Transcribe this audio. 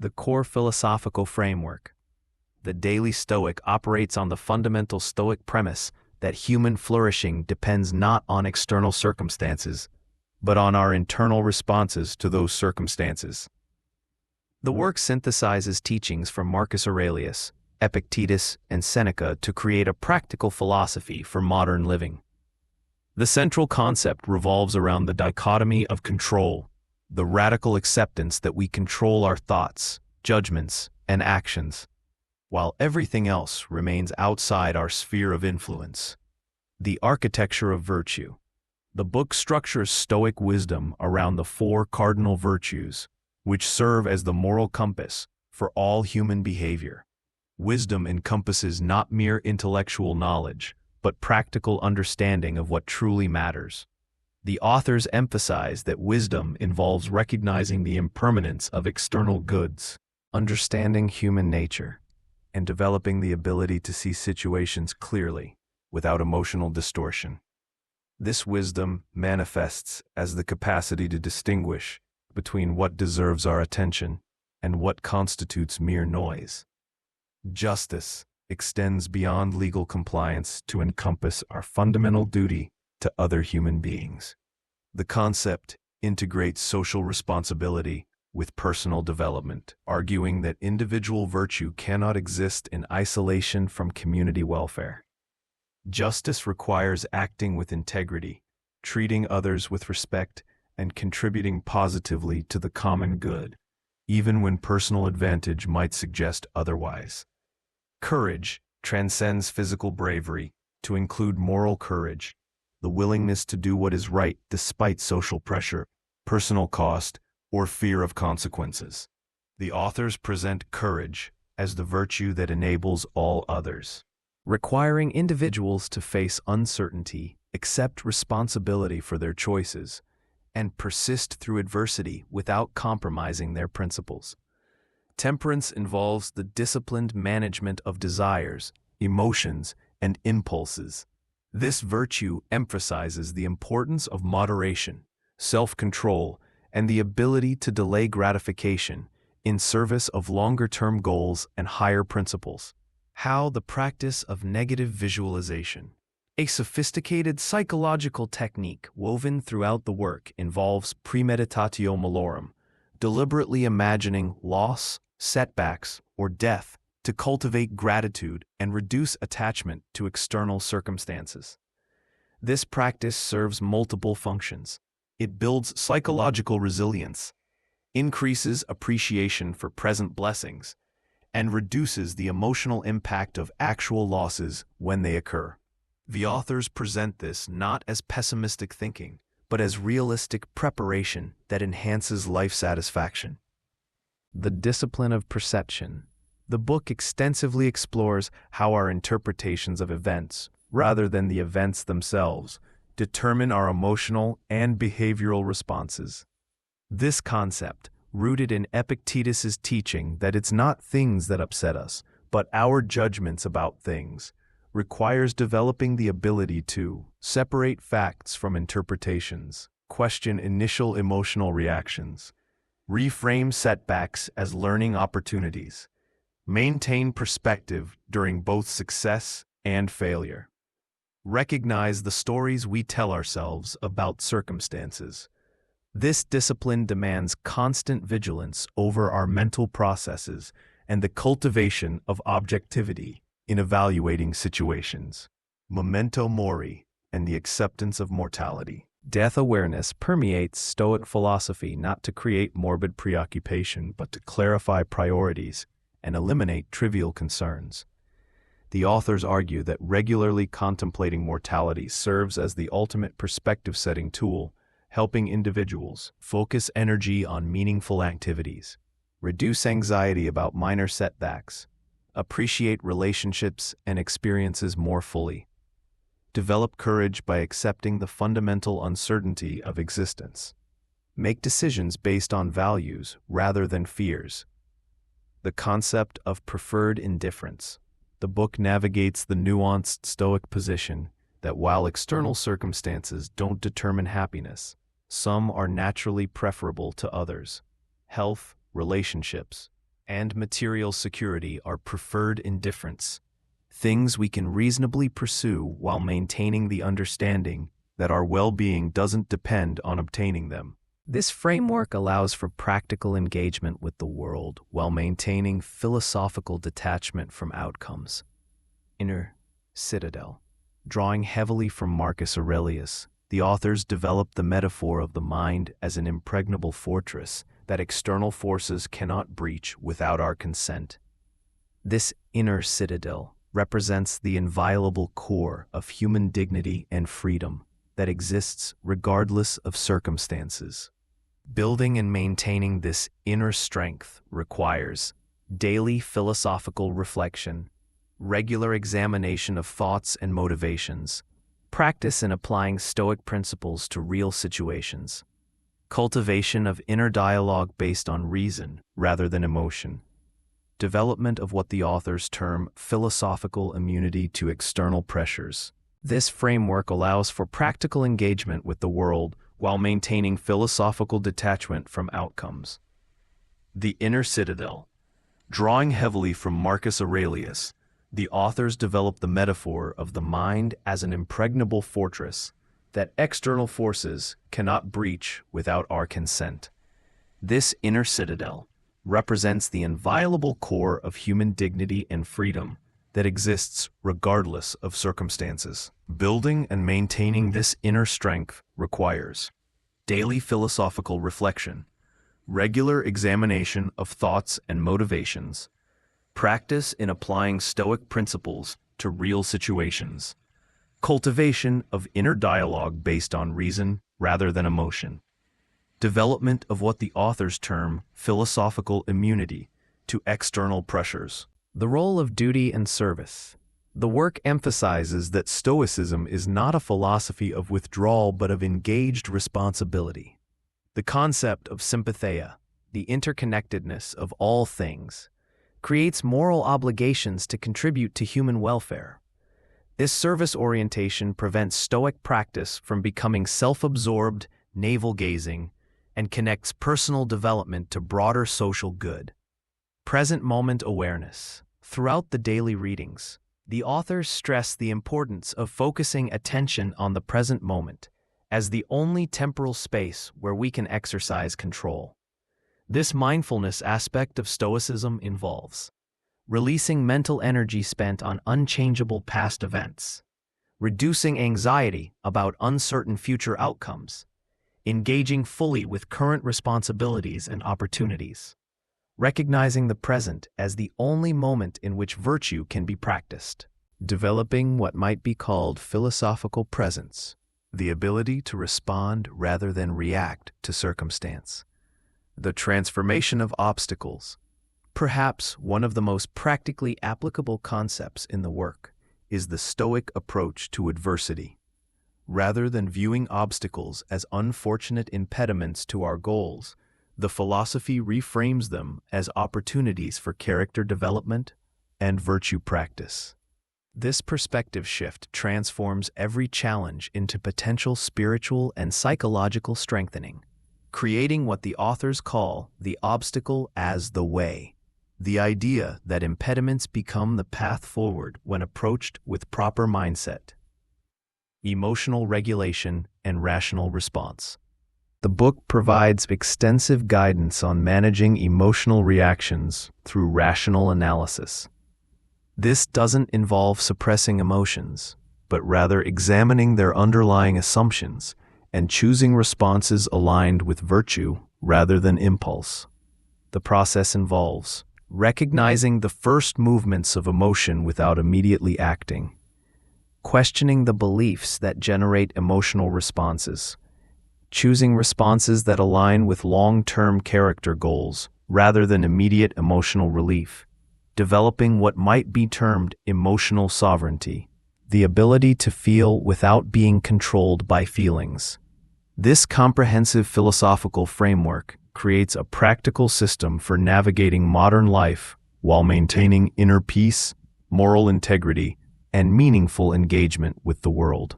The core philosophical framework. The Daily Stoic operates on the fundamental Stoic premise that human flourishing depends not on external circumstances, but on our internal responses to those circumstances. The work synthesizes teachings from Marcus Aurelius, Epictetus, and Seneca to create a practical philosophy for modern living. The central concept revolves around the dichotomy of control, the radical acceptance that we control our thoughts, judgments, and actions, while everything else remains outside our sphere of influence. The architecture of virtue. The book structures Stoic wisdom around the four cardinal virtues, which serve as the moral compass for all human behavior. Wisdom encompasses not mere intellectual knowledge, but practical understanding of what truly matters. The authors emphasize that wisdom involves recognizing the impermanence of external goods, understanding human nature, and developing the ability to see situations clearly, without emotional distortion. This wisdom manifests as the capacity to distinguish between what deserves our attention and what constitutes mere noise. Justice extends beyond legal compliance to encompass our fundamental duty to other human beings. The concept integrates social responsibility with personal development, arguing that individual virtue cannot exist in isolation from community welfare. Justice requires acting with integrity, treating others with respect, and contributing positively to the common good, even when personal advantage might suggest otherwise. Courage transcends physical bravery to include moral courage, the willingness to do what is right despite social pressure, personal cost, or fear of consequences. The authors present courage as the virtue that enables all others, requiring individuals to face uncertainty, accept responsibility for their choices, and persist through adversity without compromising their principles. Temperance involves the disciplined management of desires, emotions, and impulses. This virtue emphasizes the importance of moderation, self-control, and the ability to delay gratification in service of longer-term goals and higher principles. How the practice of negative visualization. A sophisticated psychological technique woven throughout the work involves premeditatio malorum, deliberately imagining loss, setbacks, or death to cultivate gratitude and reduce attachment to external circumstances. This practice serves multiple functions. It builds psychological resilience, increases appreciation for present blessings, and reduces the emotional impact of actual losses when they occur. The authors present this not as pessimistic thinking, but as realistic preparation that enhances life satisfaction. The discipline of perception. The book extensively explores how our interpretations of events, rather than the events themselves, determine our emotional and behavioral responses. This concept, rooted in Epictetus's teaching that it's not things that upset us, but our judgments about things, requires developing the ability to separate facts from interpretations, question initial emotional reactions, reframe setbacks as learning opportunities, maintain perspective during both success and failure, recognize the stories we tell ourselves about circumstances. This discipline demands constant vigilance over our mental processes and the cultivation of objectivity in evaluating situations. Memento Mori and the acceptance of mortality. Death awareness permeates Stoic philosophy not to create morbid preoccupation, but to clarify priorities and eliminate trivial concerns. The authors argue that regularly contemplating mortality serves as the ultimate perspective-setting tool, helping individuals focus energy on meaningful activities, reduce anxiety about minor setbacks, appreciate relationships and experiences more fully, develop courage by accepting the fundamental uncertainty of existence, make decisions based on values rather than fears. The concept of preferred indifference. The book navigates the nuanced Stoic position that while external circumstances don't determine happiness, some are naturally preferable to others. Health, relationships, and material security are preferred indifferents, things we can reasonably pursue while maintaining the understanding that our well-being doesn't depend on obtaining them. This framework allows for practical engagement with the world while maintaining philosophical detachment from outcomes. Inner citadel. Drawing heavily from Marcus Aurelius, the authors develop the metaphor of the mind as an impregnable fortress that external forces cannot breach without our consent. This inner citadel represents the inviolable core of human dignity and freedom that exists regardless of circumstances. Building and maintaining this inner strength requires daily philosophical reflection, regular examination of thoughts and motivations, practice in applying Stoic principles to real situations, cultivation of inner dialogue based on reason rather than emotion, development of what the authors term philosophical immunity to external pressures. This framework allows for practical engagement with the world while maintaining philosophical detachment from outcomes. The inner citadel. Drawing heavily from Marcus Aurelius, the authors develop the metaphor of the mind as an impregnable fortress that external forces cannot breach without our consent. This inner citadel represents the inviolable core of human dignity and freedom that exists regardless of circumstances. Building and maintaining this inner strength requires daily philosophical reflection, regular examination of thoughts and motivations, practice in applying Stoic principles to real situations, cultivation of inner dialogue based on reason rather than emotion, development of what the authors term philosophical immunity to external pressures. The role of duty and service. The work emphasizes that Stoicism is not a philosophy of withdrawal but of engaged responsibility. The concept of sympatheia, the interconnectedness of all things, creates moral obligations to contribute to human welfare. This service orientation prevents Stoic practice from becoming self-absorbed, navel-gazing, and connects personal development to broader social good. Present moment awareness. Throughout the daily readings, the authors stress the importance of focusing attention on the present moment as the only temporal space where we can exercise control. This mindfulness aspect of Stoicism involves releasing mental energy spent on unchangeable past events, reducing anxiety about uncertain future outcomes, engaging fully with current responsibilities and opportunities, recognizing the present as the only moment in which virtue can be practiced, developing what might be called philosophical presence, the ability to respond rather than react to circumstance, the transformation of obstacles. Perhaps one of the most practically applicable concepts in the work is the Stoic approach to adversity. Rather than viewing obstacles as unfortunate impediments to our goals, the philosophy reframes them as opportunities for character development and virtue practice. This perspective shift transforms every challenge into potential spiritual and psychological strengthening, creating what the authors call the obstacle as the way, the idea that impediments become the path forward when approached with proper mindset. Emotional regulation and rational response. The book provides extensive guidance on managing emotional reactions through rational analysis. This doesn't involve suppressing emotions, but rather examining their underlying assumptions and choosing responses aligned with virtue rather than impulse. The process involves recognizing the first movements of emotion without immediately acting, questioning the beliefs that generate emotional responses, choosing responses that align with long-term character goals rather than immediate emotional relief, developing what might be termed emotional sovereignty, the ability to feel without being controlled by feelings. This comprehensive philosophical framework creates a practical system for navigating modern life while maintaining inner peace, moral integrity, and meaningful engagement with the world.